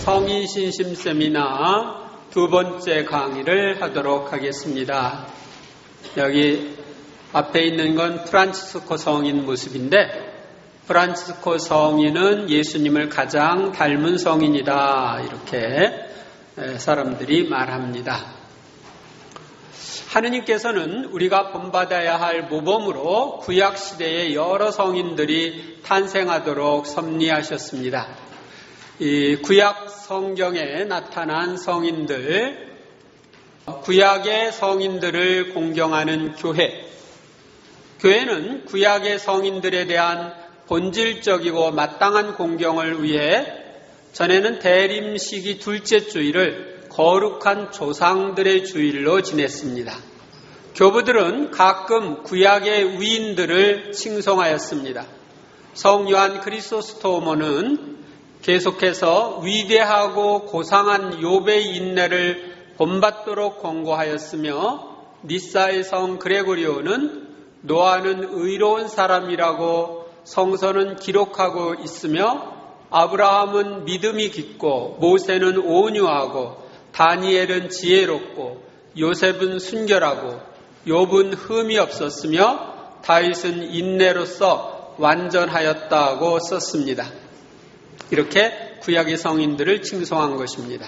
성인신심 세미나 두 번째 강의를 하도록 하겠습니다. 여기 앞에 있는 건 프란치스코 성인 모습인데, 프란치스코 성인은 예수님을 가장 닮은 성인이다, 이렇게 사람들이 말합니다. 하느님께서는 우리가 본받아야 할 모범으로 구약시대에 여러 성인들이 탄생하도록 섭리하셨습니다. 이 구약 성경에 나타난 성인들, 구약의 성인들을 공경하는 교회는 구약의 성인들에 대한 본질적이고 마땅한 공경을 위해 전에는 대림시기 둘째 주일을 거룩한 조상들의 주일로 지냈습니다. 교부들은 가끔 구약의 위인들을 칭송하였습니다. 성 요한 크리소스토모는 계속해서 위대하고 고상한 욥의 인내를 본받도록 권고하였으며, 니사의 성 그레고리오는 노아는 의로운 사람이라고 성서는 기록하고 있으며, 아브라함은 믿음이 깊고 모세는 온유하고 다니엘은 지혜롭고 요셉은 순결하고 욥은 흠이 없었으며 다윗은 인내로서 완전하였다고 썼습니다. 이렇게 구약의 성인들을 칭송한 것입니다.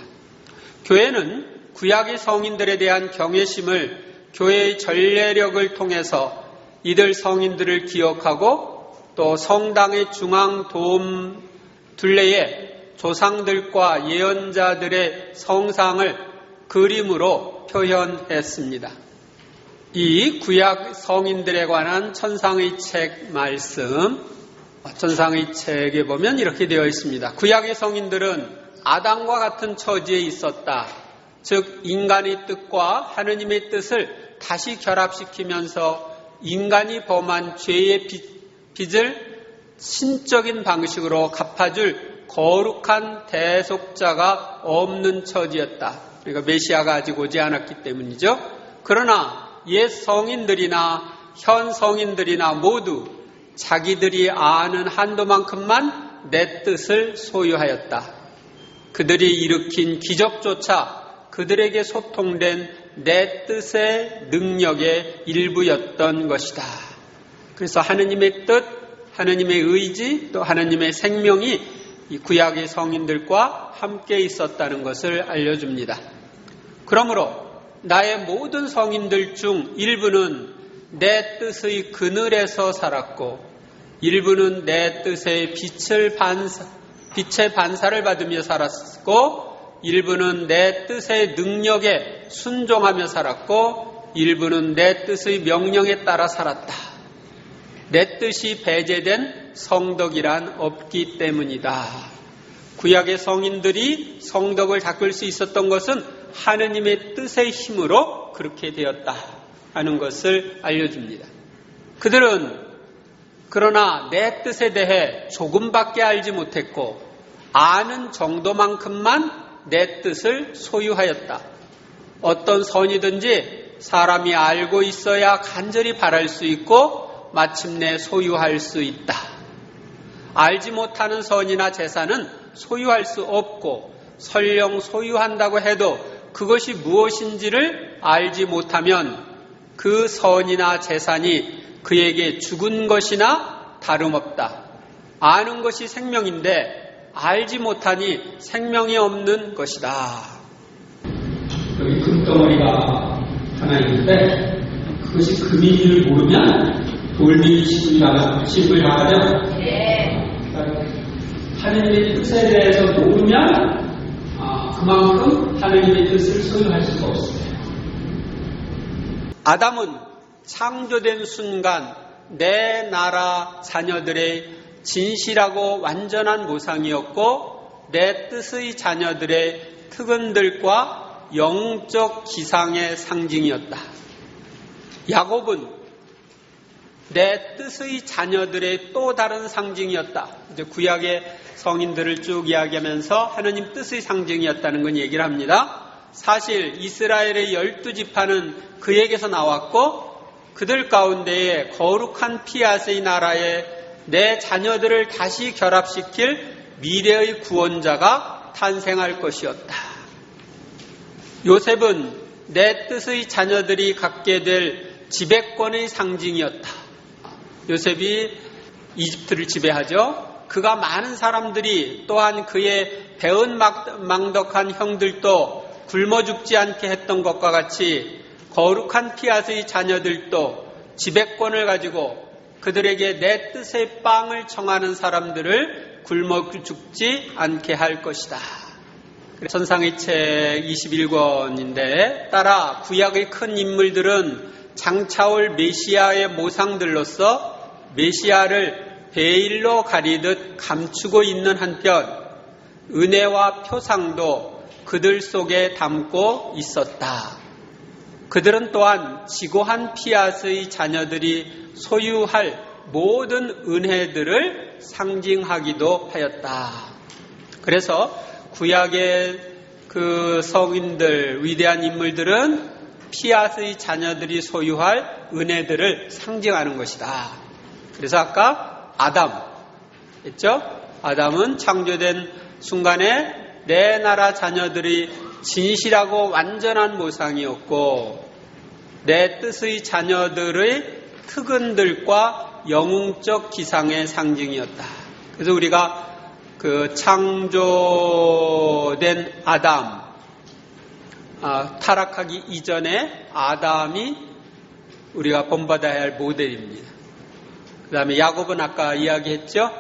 교회는 구약의 성인들에 대한 경외심을 교회의 전례력을 통해서 이들 성인들을 기억하고, 또 성당의 중앙 도움 둘레에 조상들과 예언자들의 성상을 그림으로 표현했습니다. 이 구약 성인들에 관한 천상의 책 말씀, 천상의 책에 보면 이렇게 되어 있습니다. 구약의 성인들은 아담과 같은 처지에 있었다. 즉 인간의 뜻과 하느님의 뜻을 다시 결합시키면서 인간이 범한 죄의 빚을 신적인 방식으로 갚아줄 거룩한 대속자가 없는 처지였다. 그러니까 메시아가 아직 오지 않았기 때문이죠. 그러나 옛 성인들이나 현 성인들이나 모두 자기들이 아는 한도만큼만 내 뜻을 소유하였다. 그들이 일으킨 기적조차 그들에게 소통된 내 뜻의 능력의 일부였던 것이다. 그래서 하느님의 뜻, 하느님의 의지, 또 하느님의 생명이 이 구약의 성인들과 함께 있었다는 것을 알려줍니다. 그러므로 나의 모든 성인들 중 일부는 내 뜻의 그늘에서 살았고, 일부는 내 뜻의 빛의 반사를 받으며 살았고, 일부는 내 뜻의 능력에 순종하며 살았고, 일부는 내 뜻의 명령에 따라 살았다. 내 뜻이 배제된 성덕이란 없기 때문이다. 구약의 성인들이 성덕을 닦을 수 있었던 것은 하느님의 뜻의 힘으로 그렇게 되었다 하는 것을 알려줍니다. 그들은 그러나 내 뜻에 대해 조금밖에 알지 못했고, 아는 정도만큼만 내 뜻을 소유하였다. 어떤 선이든지 사람이 알고 있어야 간절히 바랄 수 있고 마침내 소유할 수 있다. 알지 못하는 선이나 재산은 소유할 수 없고, 설령 소유한다고 해도 그것이 무엇인지를 알지 못하면 그 선이나 재산이 그에게 죽은 것이나 다름없다. 아는 것이 생명인데 알지 못하니 생명이 없는 것이다. 여기 금덩어리가 하나 있는데, 그것이 금인지를 모르면 돌비 십을 당하죠? 네. 하느님의 뜻에 대해서 모르면 그만큼 하느님의 뜻을 소유할 수가 없습니다. 아담은 창조된 순간 내 나라 자녀들의 진실하고 완전한 모상이었고, 내 뜻의 자녀들의 특권들과 영적 기상의 상징이었다. 야곱은 내 뜻의 자녀들의 또 다른 상징이었다. 이제 구약의 성인들을 쭉 이야기하면서 하느님 뜻의 상징이었다는 건 얘기를 합니다. 사실 이스라엘의 12지파는 그에게서 나왔고, 그들 가운데에 거룩한 피아스의 나라에 내 자녀들을 다시 결합시킬 미래의 구원자가 탄생할 것이었다. 요셉은 내 뜻의 자녀들이 갖게 될 지배권의 상징이었다. 요셉이 이집트를 지배하죠. 그가 많은 사람들이 또한 그의 배은망덕한 형들도 굶어 죽지 않게 했던 것과 같이 거룩한 피앗의 자녀들도 지배권을 가지고 그들에게 내 뜻의 빵을 청하는 사람들을 굶어 죽지 않게 할 것이다. 천상의 책 21권인데 따라 구약의 큰 인물들은 장차올 메시아의 모상들로서 메시아를 베일로 가리듯 감추고 있는 한편 은혜와 표상도 그들 속에 담고 있었다. 그들은 또한 지고한 피앗의 자녀들이 소유할 모든 은혜들을 상징하기도 하였다. 그래서 구약의 그 성인들, 위대한 인물들은 피앗의 자녀들이 소유할 은혜들을 상징하는 것이다. 그래서 아까 아담 했죠? 아담은 창조된 순간에 내 나라 자녀들이 진실하고 완전한 모상이었고 내 뜻의 자녀들의 특은들과 영웅적 기상의 상징이었다. 그래서 우리가 그 창조된 아담, 타락하기 이전에 아담이 우리가 본받아야 할 모델입니다. 그 다음에 야곱은 아까 이야기했죠?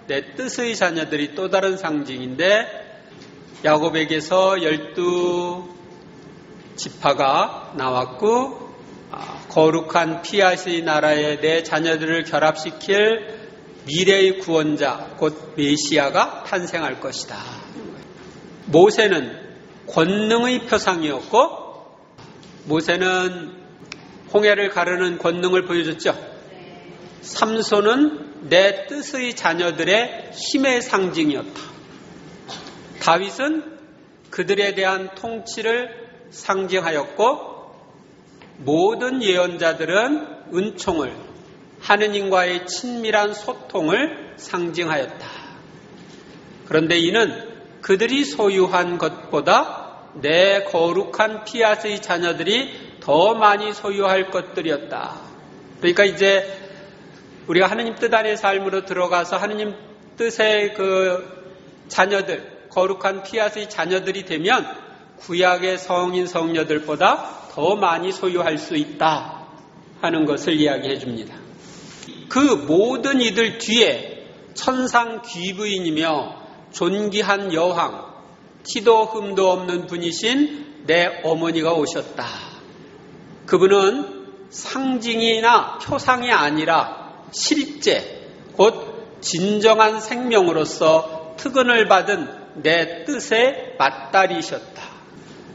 내 뜻의 자녀들이 또 다른 상징인데 야곱에게서 12지파가 나왔고 거룩한 피앗의 나라에 내 자녀들을 결합시킬 미래의 구원자 곧 메시아가 탄생할 것이다. 모세는 권능의 표상이었고 모세는 홍해를 가르는 권능을 보여줬죠. 삼손은 내 뜻의 자녀들의 힘의 상징이었다. 다윗은 그들에 대한 통치를 상징하였고 모든 예언자들은 은총을 하느님과의 친밀한 소통을 상징하였다. 그런데 이는 그들이 소유한 것보다 내 거룩한 피앗의 자녀들이 더 많이 소유할 것들이었다. 그러니까 이제 우리가 하느님 뜻 안의 삶으로 들어가서 하느님 뜻의 그 자녀들, 거룩한 피앗의 자녀들이 되면 구약의 성인 성녀들보다 더 많이 소유할 수 있다 하는 것을 이야기해 줍니다. 그 모든 이들 뒤에 천상 귀부인이며 존귀한 여왕, 티도 흠도 없는 분이신 내 어머니가 오셨다. 그분은 상징이나 표상이 아니라 실제 곧 진정한 생명으로서 특은을 받은 내 뜻의 맏딸이셨다.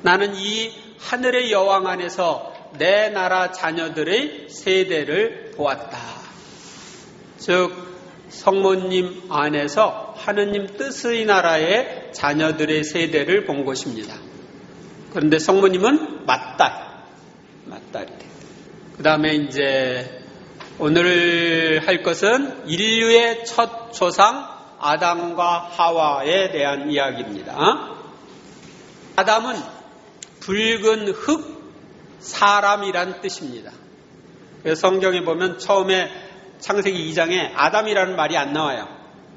나는 이 하늘의 여왕 안에서 내 나라 자녀들의 세대를 보았다. 즉 성모님 안에서 하느님 뜻의 나라의 자녀들의 세대를 본 것입니다. 그런데 성모님은 맏딸이 돼. 그 다음에 이제 오늘 할 것은 인류의 첫 조상 아담과 하와에 대한 이야기입니다. 아담은 붉은 흙, 사람이란 뜻입니다. 그래서 성경에 보면 처음에 창세기 2장에 아담이라는 말이 안 나와요.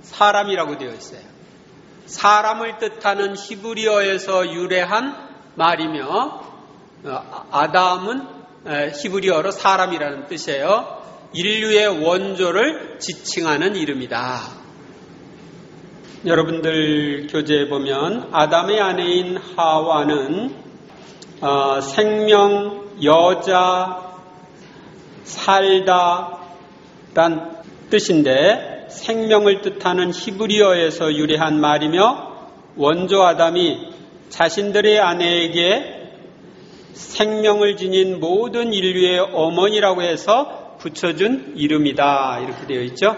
사람이라고 되어 있어요. 사람을 뜻하는 히브리어에서 유래한 말이며 아담은 히브리어로 사람이라는 뜻이에요. 인류의 원조를 지칭하는 이름이다. 여러분들 교재에 보면 아담의 아내인 하와는 생명, 여자, 살다 란 뜻인데 생명을 뜻하는 히브리어에서 유래한 말이며 원조 아담이 자신들의 아내에게 생명을 지닌 모든 인류의 어머니라고 해서 붙여준 이름이다. 이렇게 되어 있죠.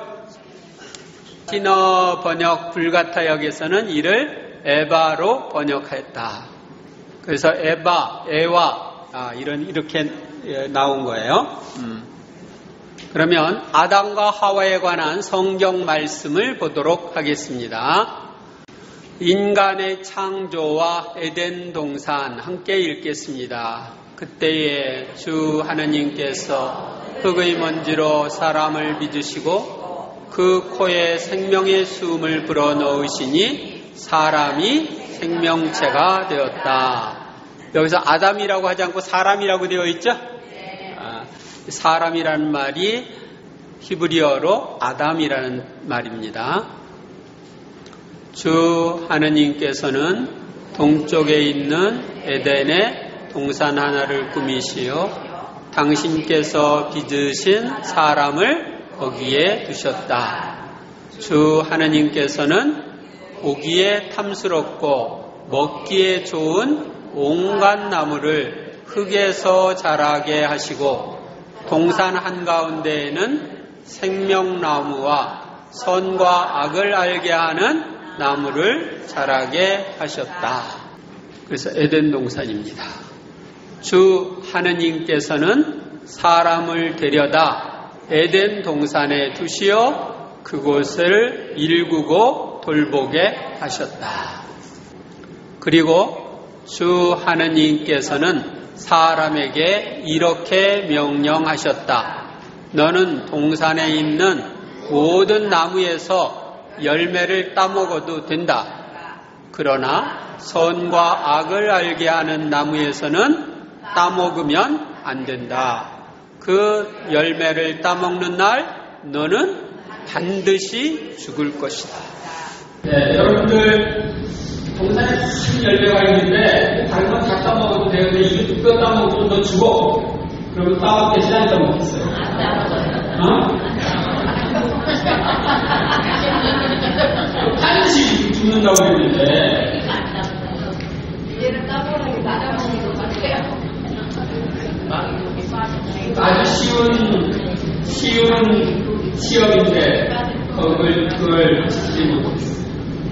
신어 번역 불가타역에서는 이를 에바로 번역했다. 그래서 에와 이렇게 나온 거예요. 그러면 아담과 하와에 관한 성경 말씀을 보도록 하겠습니다. 인간의 창조와 에덴 동산 함께 읽겠습니다. 그때에 주 하느님께서 흙의 먼지로 사람을 빚으시고 그 코에 생명의 숨을 불어넣으시니 사람이 생명체가 되었다. 여기서 아담이라고 하지 않고 사람이라고 되어 있죠? 사람이라는 말이 히브리어로 아담이라는 말입니다. 주 하느님께서는 동쪽에 있는 에덴에 동산 하나를 꾸미시어 당신께서 빚으신 사람을 거기에 두셨다. 주 하느님께서는 보기에 탐스럽고 먹기에 좋은 온갖 나무를 흙에서 자라게 하시고 동산 한가운데에는 생명나무와 선과 악을 알게 하는 나무를 자라게 하셨다. 그래서 에덴 동산입니다. 주 하느님께서는 사람을 데려다 에덴 동산에 두시어 그곳을 일구고 돌보게 하셨다. 그리고 주 하느님께서는 사람에게 이렇게 명령하셨다. 너는 동산에 있는 모든 나무에서 열매를 따먹어도 된다. 그러나 선과 악을 알게 하는 나무에서는 따먹으면 안 된다. 그 열매를 따먹는 날 너는 반드시 죽을 것이다. 네, 여러분들 동산에 큰 열매가 있는데 다른 건 다 따먹어도 되는데 이거 따먹으면 너 죽어. 그러면 따먹겠지 안 따먹겠어요? 반드시 죽는다고 했는데 얘는 따먹으라고 따먹는 것 같아요. 아주 쉬운 시험인데 그걸 지키지 못했어요.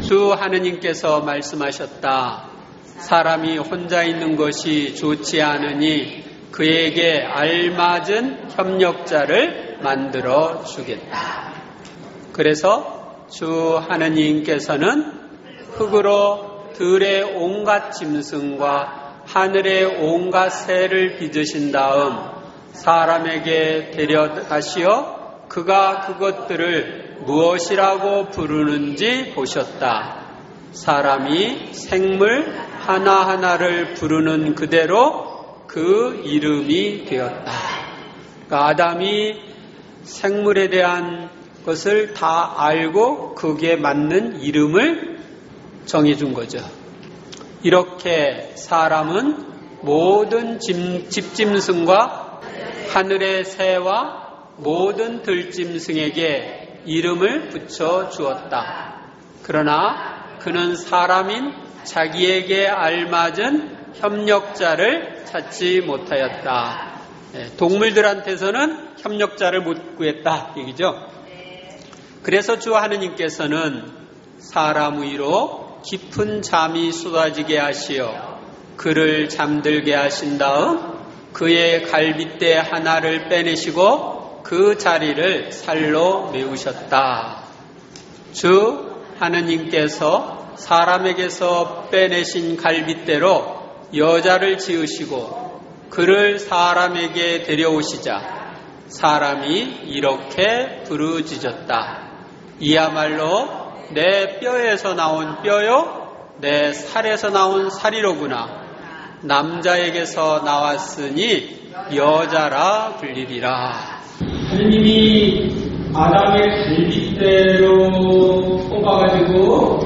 주 하느님께서 말씀하셨다. 사람이 혼자 있는 것이 좋지 않으니 그에게 알맞은 협력자를 만들어 주겠다. 그래서 주 하느님께서는 흙으로 들의 온갖 짐승과 하늘의 온갖 새를 빚으신 다음 사람에게 데려가시어 그가 그것들을 무엇이라고 부르는지 보셨다. 사람이 생물 하나하나를 부르는 그대로 그 이름이 되었다. 그러니까 아담이 생물에 대한 것을 다 알고 거기에 맞는 이름을 정해준 거죠. 이렇게 사람은 모든 집짐승과 하늘의 새와 모든 들짐승에게 이름을 붙여 주었다. 그러나 그는 사람인 자기에게 알맞은 협력자를 찾지 못하였다. 동물들한테서는 협력자를 못 구했다 얘기죠. 그래서 주 하느님께서는 사람 위로 깊은 잠이 쏟아지게 하시어 그를 잠들게 하신 다음 그의 갈빗대 하나를 빼내시고 그 자리를 살로 메우셨다. 주 하느님께서 사람에게서 빼내신 갈빗대로 여자를 지으시고 그를 사람에게 데려오시자 사람이 이렇게 부르짖었다. 이야말로 내 뼈에서 나온 뼈요 내 살에서 나온 살이로구나. 남자에게서 나왔으니 여자라 불리리라. 하느님이 아담의 갈빗대로 뽑아가지고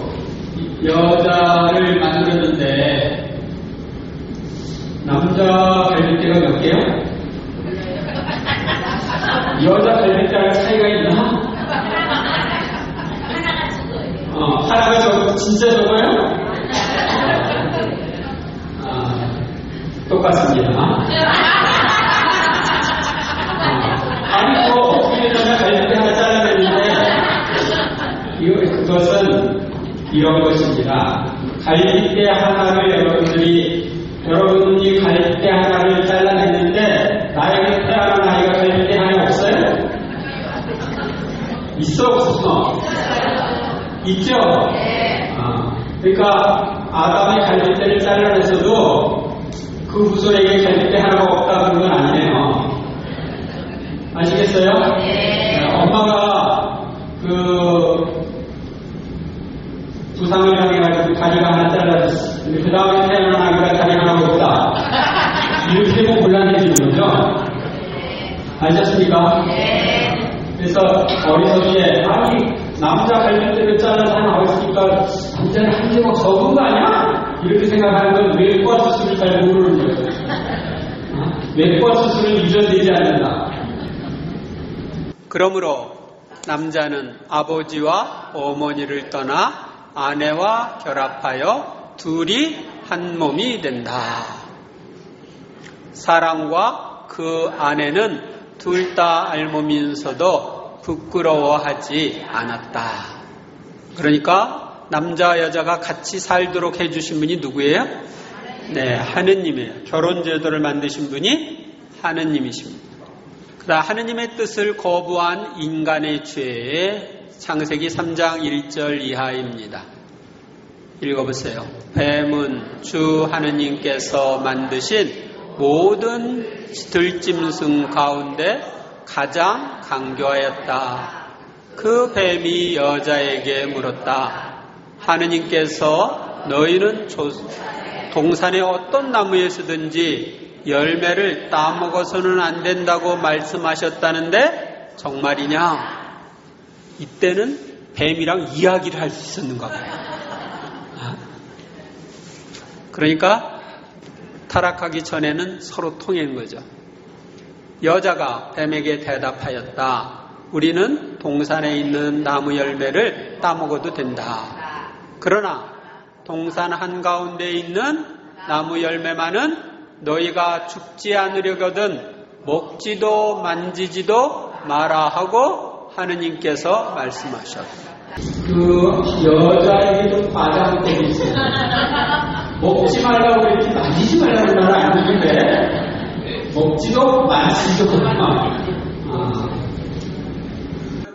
여자를 만들었는데 남자 갈빗대가 몇 개요? 여자 갈빗대랑 차이가 있나? 하나가 저거 진짜 저거요? 똑같습니다. 아니 뭐 어떻게 여자 갈빗대 하나 잘라냈는데 그것은 이런 것입니다. 갈빗대 하나를 여러분이 갈빗대 하나를 잘라냈는데 나에게 태어난 아이가 갈빗대 하나 없어요? 있어 없어? 있죠? 그러니까 아담의 갈빗대를 잘라냈어도 그 후손에게 갈빗대 하나가 없다 그런 건 아니네요. 아시겠어요? 네. 엄마가 부상을 당해가지고 다리가 하나 잘라졌어. 근데 그 다음에 태어난 아기가 다리 하나가 없다. 이렇게 되면 곤란해지는 거죠? 아셨습니까? 그래서 어리석이에 남자 갈빗대를 잘라서 하나 있으니까 남자는 한 제목 적은 거 아니야? 이렇게 생각하는 건 외과 수술을 잘 모르는 거예요. 외과 수술은 유전되지 않는다. 그러므로 남자는 아버지와 어머니를 떠나 아내와 결합하여 둘이 한 몸이 된다. 사람과 그 아내는 둘 다 알몸이면서도 부끄러워하지 않았다. 그러니까 남자 여자가 같이 살도록 해주신 분이 누구예요? 네, 하느님이에요. 결혼 제도를 만드신 분이 하느님이십니다. 그다음 하느님의 뜻을 거부한 인간의 죄에 창세기 3장 1절 이하입니다. 읽어보세요. 뱀은 주 하느님께서 만드신 모든 들짐승 가운데 가장 강교하였다. 그 뱀이 여자에게 물었다. 하느님께서 너희는 동산의 어떤 나무에서든지 열매를 따먹어서는 안 된다고 말씀하셨다는데 정말이냐? 이때는 뱀이랑 이야기를 할 수 있었는가 봐요. 그러니까 타락하기 전에는 서로 통한 거죠. 여자가 뱀에게 대답하였다. 우리는 동산에 있는 나무 열매를 따먹어도 된다. 그러나 동산 한가운데 있는 나무 열매만은 너희가 죽지 않으려거든 먹지도 만지지도 마라 하고 하느님께서 말씀하셨다. 그 여자에게 좀 과장법이 있어요. 먹지 말라고 그랬지 만지지 말라고 말은 안 되는데 먹지도 만지지도 못하나.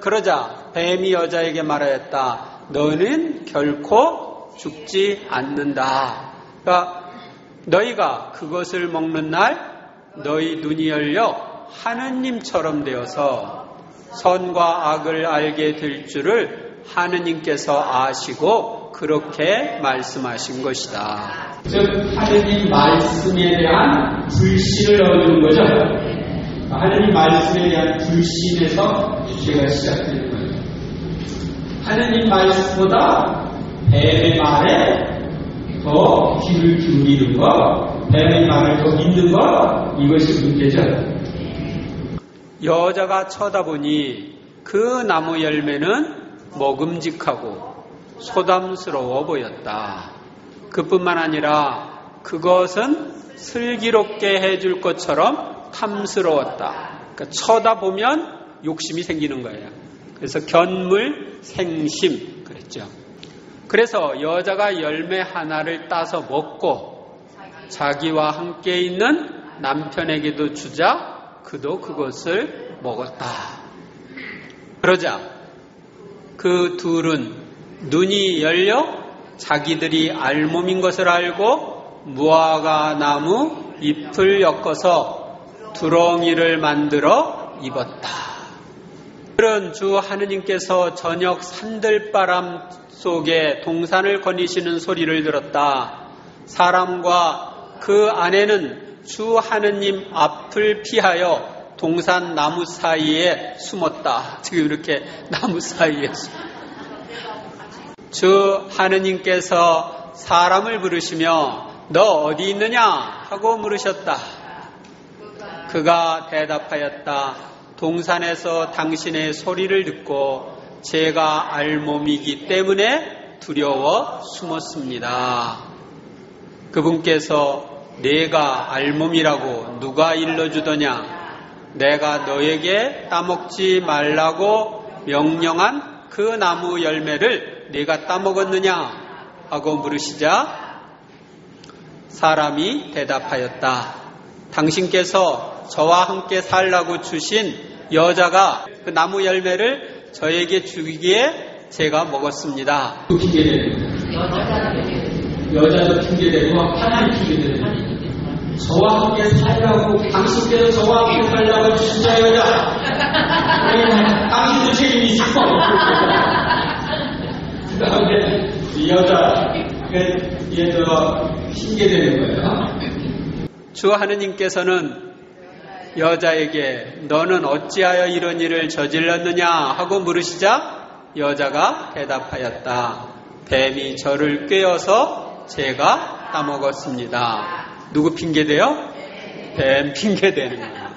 그러자 뱀이 여자에게 말하였다. 너는 결코 죽지 않는다. 그러니까 너희가 그것을 먹는 날 너희 눈이 열려 하느님처럼 되어서 선과 악을 알게 될 줄을 하느님께서 아시고 그렇게 말씀하신 것이다. 즉 하느님 말씀에 대한 불신을 얻는 거죠. 하느님 말씀에 대한 불신에서 죄가 시작되는 거예요. 하느님 말씀보다 뱀의 말에 더 귀를 기울이는 것, 뱀의 말을 더 믿는 것, 이것이 문제죠. 여자가 쳐다보니 그 나무 열매는 먹음직하고 소담스러워 보였다. 그뿐만 아니라 그것은 슬기롭게 해줄 것처럼 탐스러웠다. 그러니까 쳐다보면 욕심이 생기는 거예요. 그래서 견물생심 그랬죠. 그래서 여자가 열매 하나를 따서 먹고 자기와 함께 있는 남편에게도 주자 그도 그것을 먹었다. 그러자 그 둘은 눈이 열려 자기들이 알몸인 것을 알고 무화과 나무 잎을 엮어서 두렁이를 만들어 입었다. 그런 주 하느님께서 저녁 산들바람 속에 동산을 거니시는 소리를 들었다. 사람과 그 아내는 주 하느님 앞을 피하여 동산 나무 사이에 숨었다. 지금 이렇게 나무 사이에 주 하느님께서 사람을 부르시며 너 어디 있느냐 하고 물으셨다. 그가 대답하였다. 동산에서 당신의 소리를 듣고 제가 알몸이기 때문에 두려워 숨었습니다. 그분께서 내가 알몸이라고 누가 일러주더냐? 내가 너에게 따먹지 말라고 명령한 그 나무 열매를 네가 따먹었느냐? 하고 물으시자 사람이 대답하였다. 당신께서 저와 함께 살라고 주신 여자가 그 나무 열매를 저에게 주기에 제가 먹었습니다. 여자도 핑계대고 하나님 핑계대고 저와 함께 살라고 당신께서 저와 함께 살라고 진짜 여자 당신도 책임이 있을 거 그 다음에 이 여자 얘도 핑계대는 거예요. 주 하느님께서는 여자에게 너는 어찌하여 이런 일을 저질렀느냐 하고 물으시자 여자가 대답하였다. 뱀이 저를 꿰어서 제가 따먹었습니다. 누구 핑계대요? 뱀 핑계대는 거예요.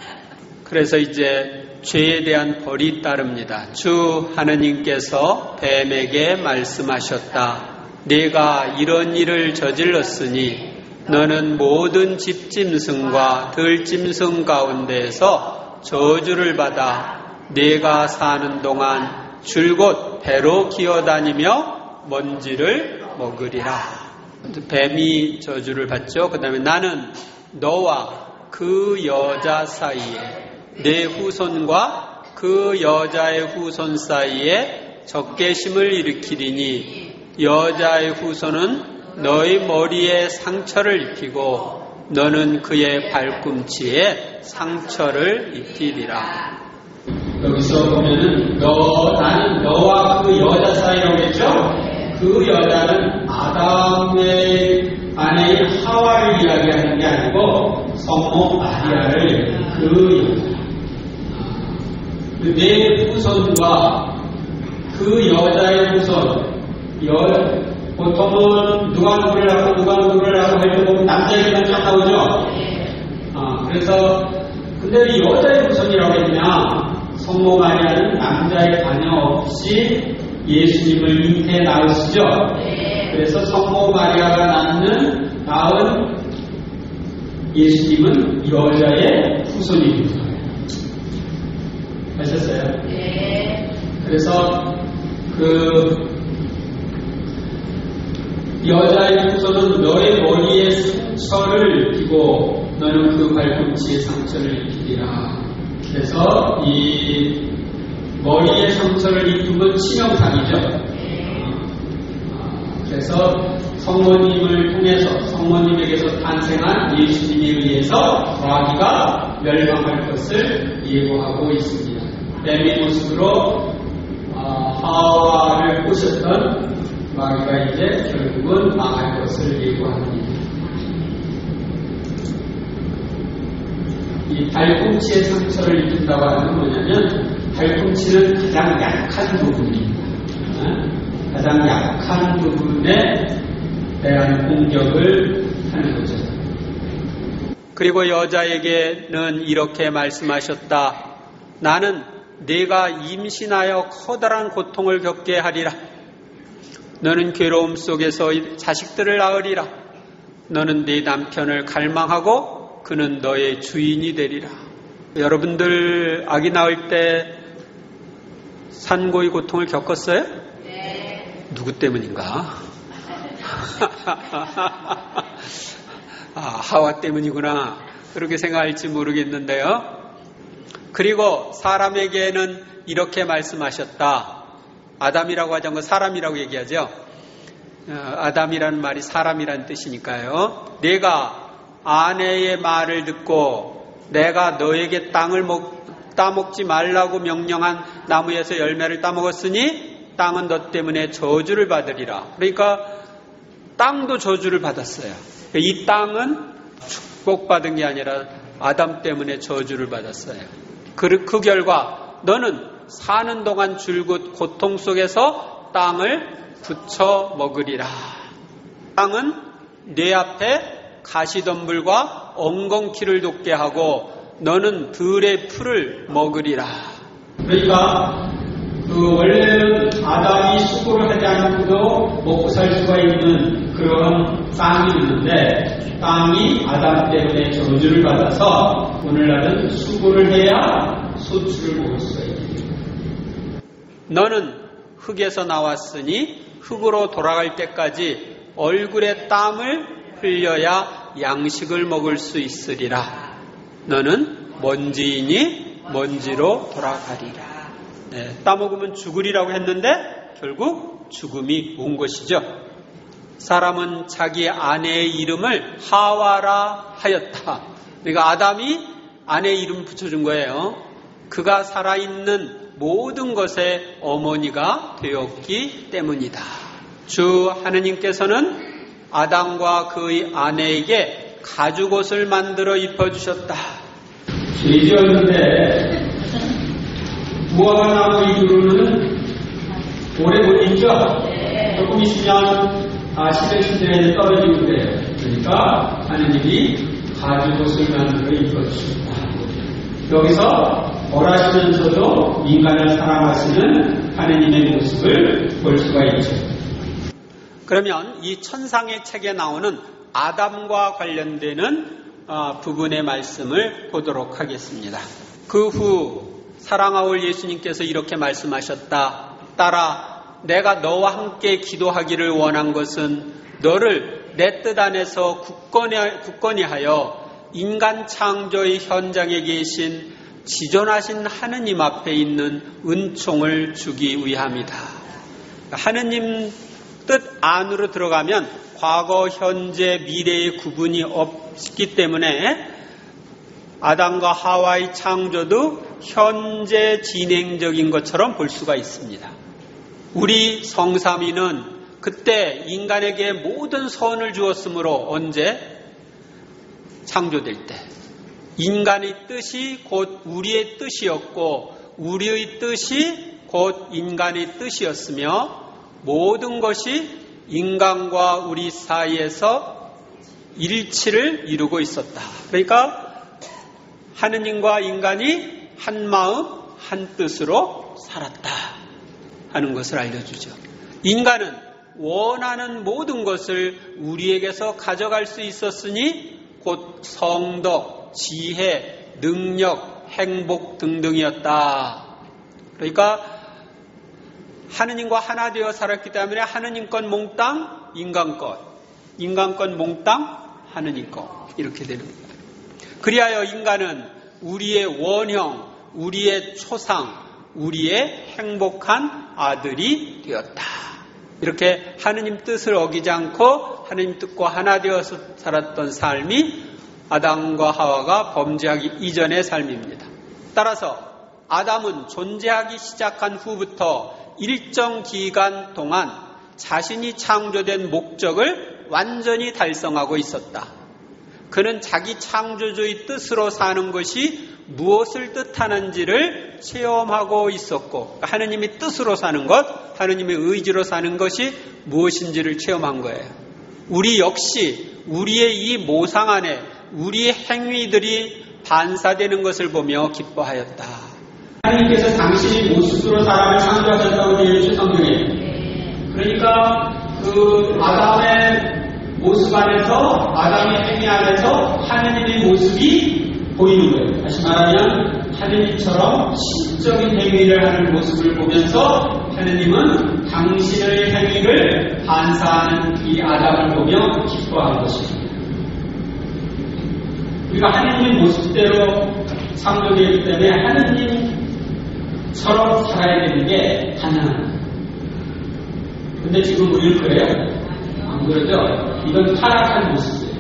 그래서 이제 죄에 대한 벌이 따릅니다. 주 하느님께서 뱀에게 말씀하셨다. 네가 이런 일을 저질렀으니 너는 모든 집짐승과 들짐승 가운데에서 저주를 받아 네가 사는 동안 줄곧 배로 기어다니며 먼지를 먹으리라. 뱀이 저주를 받죠. 그 다음에 나는 너와 그 여자 사이에 내 후손과 그 여자의 후손 사이에 적개심을 일으키리니 여자의 후손은 너의 머리에 상처를 입히고 너는 그의 발꿈치에 상처를 입히리라. 여기서 보면은 나는 너와 그 여자 사이라고 했죠? 그 여자는 아담의 아내인 하와를 이야기하는 게 아니고 성모 마리아를 그 여자 내 후손과 그 여자의 후손 보통은 누가 누구를 하고 할 때 보면 남자 얘기만 쫙 나오죠. 그래서 근데 이 여자의 후손이라고 했냐? 성모 마리아는 남자의 관여 없이 예수님을 잉태해 낳으시죠. 그래서 성모 마리아가 낳은 예수님은 여자의 후손입니다. 아셨어요? 네. 그래서 여자의 후손은 너의 머리에 상처를 입히고 너는 그 발꿈치에 상처를 입히리라. 그래서 이 머리에 상처를 입힌 건 치명상이죠. 그래서 성모님을 통해서 성모님에게서 탄생한 예수님에 의해서 마귀가 멸망할 것을 예고하고 있습니다. 뱀의 모습으로 하와를 꼬셨던 마귀가 이제 결국은 망할 것을 예고합니다. 이 발꿈치에 상처를 입힌다고 하는 건 뭐냐면 발꿈치는 가장 약한 부분입니다. 가장 약한 부분에 대한 공격을 하는 거죠. 그리고 여자에게는 이렇게 말씀하셨다. 나는 네가 임신하여 커다란 고통을 겪게 하리라. 너는 괴로움 속에서 자식들을 낳으리라. 너는 네 남편을 갈망하고 그는 너의 주인이 되리라. 여러분들 아기 낳을 때 산고의 고통을 겪었어요? 네. 누구 때문인가? 하와 때문이구나. 그렇게 생각할지 모르겠는데요. 그리고 사람에게는 이렇게 말씀하셨다. 아담이라고 하지 않고 사람이라고 얘기하죠. 아담이라는 말이 사람이라는 뜻이니까요. 내가 아내의 말을 듣고 내가 너에게 땅을 따먹지 말라고 명령한 나무에서 열매를 따먹었으니 땅은 너 때문에 저주를 받으리라. 그러니까 땅도 저주를 받았어요. 이 땅은 축복받은 게 아니라 아담 때문에 저주를 받았어요. 그 결과 너는 사는 동안 줄곧 고통 속에서 땅을 부쳐 먹으리라. 땅은 내 앞에 가시덤불과 엉겅퀴를 돋게 하고 너는 들의 풀을 먹으리라. 그러니까 원래는 아담이 수고를 하지 않고도 먹고 살 수가 있는 그런 땅이 있는데 땅이 아담 때문에 저주를 받아서 오늘날은 수고를 해야 소출을 먹을 수가 있습니다. 너는 흙에서 나왔으니 흙으로 돌아갈 때까지 얼굴에 땀을 흘려야 양식을 먹을 수 있으리라. 너는 먼지이니 먼지로 돌아가리라. 네, 따먹으면 죽으리라고 했는데 결국 죽음이 온 것이죠. 사람은 자기 아내의 이름을 하와라 하였다. 그러니까 아담이 아내의 이름 붙여준 거예요. 그가 살아있는 모든 것의 어머니가 되었기 때문이다. 주 하느님께서는 아담과 그의 아내에게 가죽옷을 만들어 입혀주셨다. 죄지었는데 무화과 나무 이후로는 오래 못 있죠? 조금 있으면 시대에 떨어지고 그래요. 그러니까 하느님이 가죽옷을 만들어 입혀주셨다. 여기서 벌하시면서도 인간을 사랑하시는 하느님의 모습을 볼 수가 있죠. 그러면 이 천상의 책에 나오는 아담과 관련되는 부분의 말씀을 보도록 하겠습니다. 그 후 사랑하올 예수님께서 이렇게 말씀하셨다. 딸아, 내가 너와 함께 기도하기를 원한 것은 너를 내 뜻 안에서 굳건히 하여 인간 창조의 현장에 계신 지존하신 하느님 앞에 있는 은총을 주기 위함이다. 하느님 뜻 안으로 들어가면 과거, 현재, 미래의 구분이 없기 때문에 아담과 하와의 창조도 현재 진행적인 것처럼 볼 수가 있습니다. 우리 성삼위는 그때 인간에게 모든 선을 주었으므로 언제? 창조될 때. 인간의 뜻이 곧 우리의 뜻이었고 우리의 뜻이 곧 인간의 뜻이었으며 모든 것이 인간과 우리 사이에서 일치를 이루고 있었다. 그러니까 하느님과 인간이 한 마음 한 뜻으로 살았다 하는 것을 알려주죠. 인간은 원하는 모든 것을 우리에게서 가져갈 수 있었으니 곧 성덕, 지혜, 능력, 행복 등등이었다. 그러니까 하느님과 하나 되어 살았기 때문에 하느님 건 몽땅 인간 것, 인간 건 몽땅 하느님 것 이렇게 되는 거예요. 그리하여 인간은 우리의 원형, 우리의 초상, 우리의 행복한 아들이 되었다. 이렇게 하느님 뜻을 어기지 않고 하느님 뜻과 하나 되어서 살았던 삶이 아담과 하와가 범죄하기 이전의 삶입니다. 따라서 아담은 존재하기 시작한 후부터 일정 기간 동안 자신이 창조된 목적을 완전히 달성하고 있었다. 그는 자기 창조주의 뜻으로 사는 것이 무엇을 뜻하는지를 체험하고 있었고 하느님의 뜻으로 사는 것, 하느님의 의지로 사는 것이 무엇인지를 체험한 거예요. 우리 역시 우리의 이 모상 안에 우리의 행위들이 반사되는 것을 보며 기뻐하였다. 하느님께서 당신의 모습으로 사람을 창조하셨다고 되어 있죠, 성경에. 그러니까 그 아담의 모습 안에서, 아담의 행위 안에서 하느님의 모습이 보이는 거예요. 다시 말하면 하느님처럼 신적인 행위를 하는 모습을 보면서 하느님은 당신의 행위를 반사하는 이 아담을 보며 기뻐한 것입니다. 우리가 하느님의 모습대로 창조되기 때문에 하느님처럼 살아야 되는 게 가능합니다. 근데 지금 우리는 그래요? 안 그러죠? 이건 타락한 모습이에요.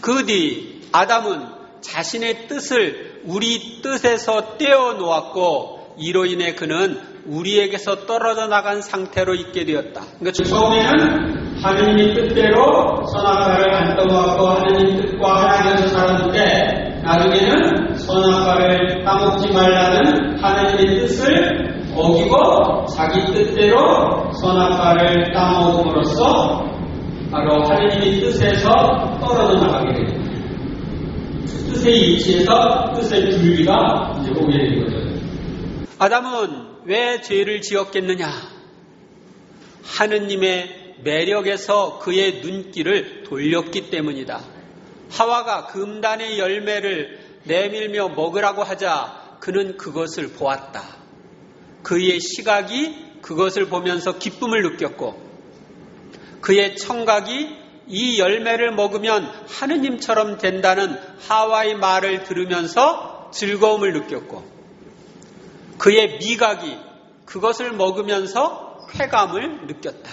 그 뒤 아담은 자신의 뜻을 우리 뜻에서 떼어놓았고 이로 인해 그는 우리에게서 떨어져 나간 상태로 있게 되었다. 그러니까 처음에는 하느님의 뜻대로 선악과를 안 떠먹고 하느님 뜻과 하나 되어서 살았는데 나중에는 선악과를 따먹지 말라는 하느님의 뜻을 어기고 자기 뜻대로 선악과를 따먹음으로써 바로 하느님의 뜻에서 떨어져 나가게 됩니다. 뜻의 이치에서 뜻의 분리가 이제 오게 된 거죠. 아담은 왜 죄를 지었겠느냐? 하느님의 매력에서 그의 눈길을 돌렸기 때문이다. 하와가 금단의 열매를 내밀며 먹으라고 하자 그는 그것을 보았다. 그의 시각이 그것을 보면서 기쁨을 느꼈고 그의 청각이 이 열매를 먹으면 하느님처럼 된다는 하와의 말을 들으면서 즐거움을 느꼈고 그의 미각이 그것을 먹으면서 쾌감을 느꼈다.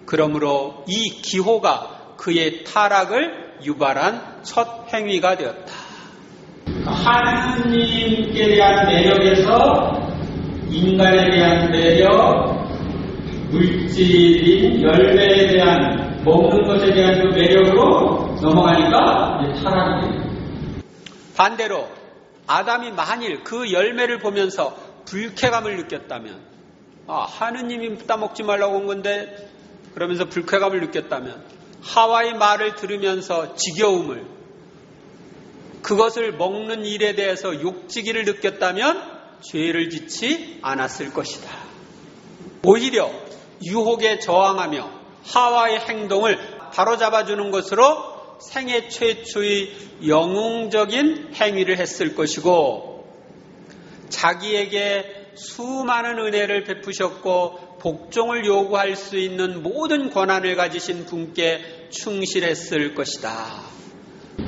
그러므로 이 기호가 그의 타락을 유발한 첫 행위가 되었다. 하느님께 대한 매력에서 인간에 대한 매력, 물질인 열매에 대한 먹는 것에 대한 그 매력으로 넘어가니까 이제 타락이 됩니다. 반대로 아담이 만일 그 열매를 보면서 불쾌감을 느꼈다면, 하느님이 따먹지 말라고 한 건데 그러면서 불쾌감을 느꼈다면, 하와의 말을 들으면서 지겨움을, 그것을 먹는 일에 대해서 욕지기를 느꼈다면 죄를 짓지 않았을 것이다. 오히려 유혹에 저항하며 하와의 행동을 바로잡아주는 것으로 생애 최초의 영웅적인 행위를 했을 것이고, 자기에게 수많은 은혜를 베푸셨고 복종을 요구할 수 있는 모든 권한을 가지신 분께 충실했을 것이다.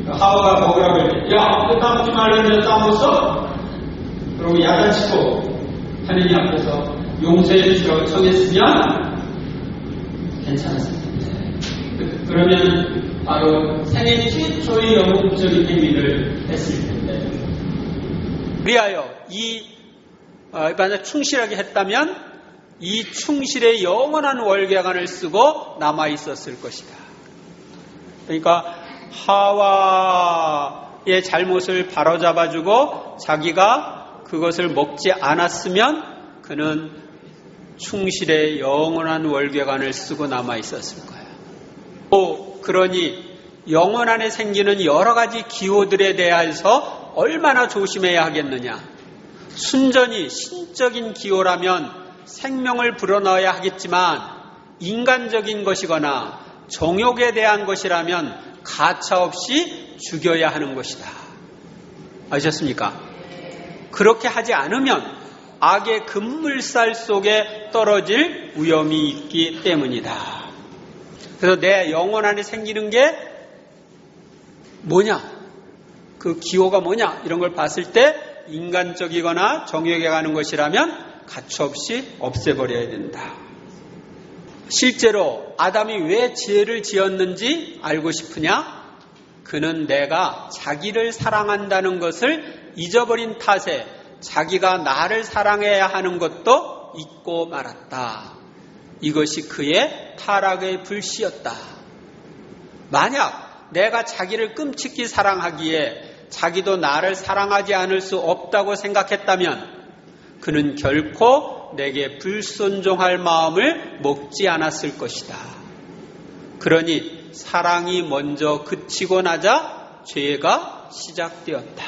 하와가 먹으라고 했더니, 야, 너 따먹지 말라는데 따먹었어? 그러고 야단치고 하느님 앞에서 용서해 주시라고 청했으면 괜찮았을 텐데. 그러면 바로 생애 최초의 영웅적인 행위를 했을 텐데. 그리하여 만약 충실하게 했다면 이 충실의 영원한 월계관을 쓰고 남아 있었을 것이다. 그러니까 하와의 잘못을 바로잡아주고 자기가 그것을 먹지 않았으면 그는 충실의 영원한 월계관을 쓰고 남아 있었을 거예요. 또 그러니 영혼 안에 생기는 여러 가지 기호들에 대해서 얼마나 조심해야 하겠느냐. 순전히 신적인 기호라면 생명을 불어넣어야 하겠지만, 인간적인 것이거나 정욕에 대한 것이라면 가차없이 죽여야 하는 것이다. 아셨습니까? 그렇게 하지 않으면 악의 급물살 속에 떨어질 위험이 있기 때문이다. 그래서 내 영혼 안에 생기는 게 뭐냐? 그 기호가 뭐냐? 이런 걸 봤을 때 인간적이거나 정욕에 가는 것이라면 가차없이 없애버려야 된다. 실제로 아담이 왜 죄를 지었는지 알고 싶으냐? 그는 내가 자기를 사랑한다는 것을 잊어버린 탓에 자기가 나를 사랑해야 하는 것도 잊고 말았다. 이것이 그의 타락의 불씨였다. 만약 내가 자기를 끔찍히 사랑하기에 자기도 나를 사랑하지 않을 수 없다고 생각했다면 그는 결코 내게 불순종할 마음을 먹지 않았을 것이다. 그러니 사랑이 먼저 그치고 나자 죄가 시작되었다.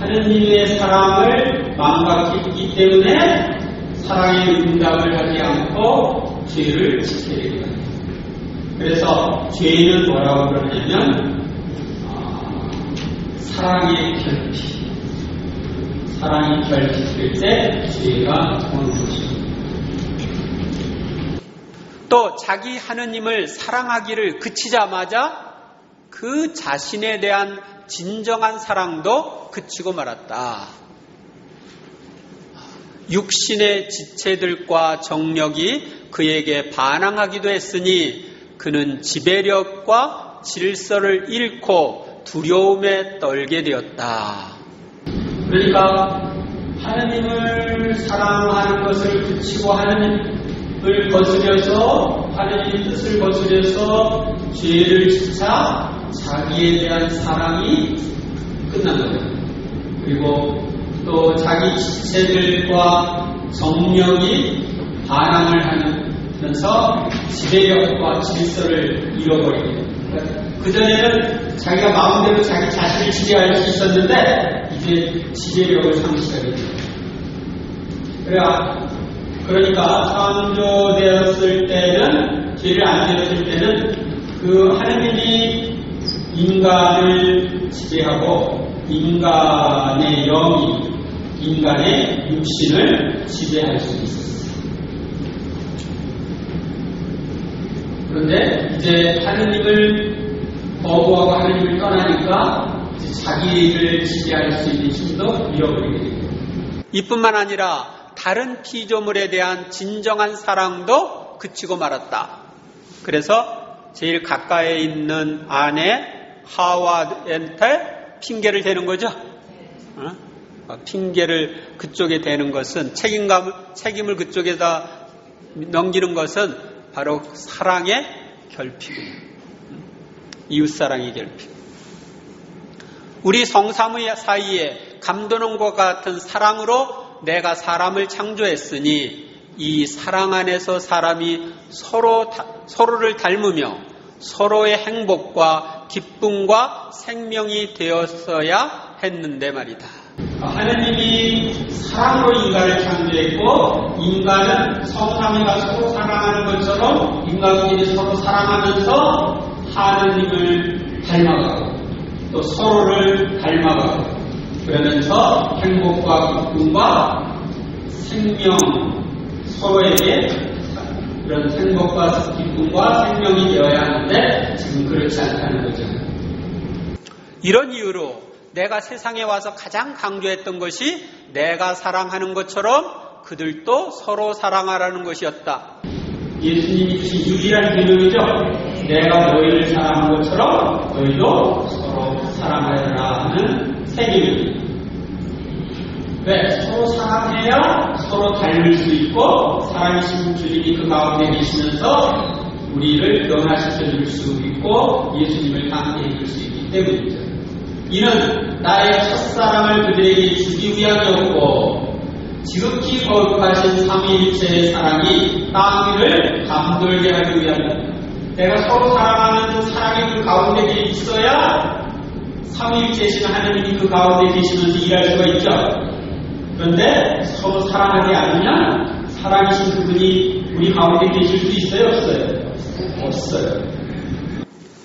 하느님의 사랑을 망각했기 때문에 사랑의 응답을 하지 않고 죄를 지켜야 됩니다. 그래서 죄는 뭐라고 그러냐면 사랑의 결핍. 사랑이 결핍될 때 죄가 오는 것입니다. 또 자기 하느님을 사랑하기를 그치자마자 그 자신에 대한 진정한 사랑도 그치고 말았다. 육신의 지체들과 정력이 그에게 반항하기도 했으니 그는 지배력과 질서를 잃고 두려움에 떨게 되었다. 그러니까 하느님을 사랑하는 것을 그치고 하느님을 거스려서 하느님의 뜻을 거스려서 죄를 짓자 자기에 대한 사랑이 끝난 거예요. 그리고 또 자기 지체들과 정력이 반항을 하면서 지배력과 질서를 잃어버리게 됩니다. 그전에는 자기가 마음대로 자기 자신을 지배할 수 있었는데 이제 지배력을 상실하게 됩니다. 그러니까 창조되었을 때는, 죄를 안 되었을 때는 그 하느님이 인간을 지배하고 인간의 영이 인간의 육신을 지배할 수 있었어요. 그런데 이제 하느님을 거부하고 하느님을 떠나니까 이제 자기를 지배할 수 있는 힘도 잃어버리게 됩니다. 이뿐만 아니라 다른 피조물에 대한 진정한 사랑도 그치고 말았다. 그래서 제일 가까이 있는 아내 하와한테 핑계를 대는 거죠. 핑계를 그쪽에 대는 것은 책임을 그쪽에다 넘기는 것은 바로 사랑의 결핍이에요. 이웃사랑의 결핍. 우리 성삼의 사이에 감도는과 같은 사랑으로 내가 사람을 창조했으니 이 사랑 안에서 사람이 서로를 닮으며 서로의 행복과 기쁨과 생명이 되었어야 했는데 말이다. 하느님이 사랑으로 인간을 창조했고 인간은 성삼위가 서로 사랑하는 것처럼 인간끼리 서로 사랑하면서 하느님을 닮아가고 또 서로를 닮아가고 그러면서 행복과 기쁨과 생명 서로에게 그런 행복과 기쁨과 생명이 되어야 하는데 지금 그렇지 않다는 거죠. 이런 이유로 내가 세상에 와서 가장 강조했던 것이 내가 사랑하는 것처럼 그들도 서로 사랑하라는 것이었다. 예수님이 주신 유일한 계명이죠. 내가 너희를 사랑한 것처럼 너희도 서로 사랑하여라 하는 세계입니다. 왜? 서로 사랑해야 서로 닮을 수 있고 살아계신 주님이 그 가운데 계시면서 우리를 변화시켜 줄 수 있고 예수님을 닮게 해줄 수 있기 때문이죠. 이는 나의 첫사랑을 그들에게 주기 위함이었고 지극히 거룩하신 삼위일체의 사랑이 땅 위를 감돌게 하기 위함이다. 내가 서로 사랑하는 사랑이 그 가운데 있어야 삼위일체이신 하나님이 그 가운데 계시면서 일할 수가 있죠. 그런데 서로 사랑하지 않으면 살아계신 그분이 우리 가운데 계실 수 있어요? 없어요? 없어요.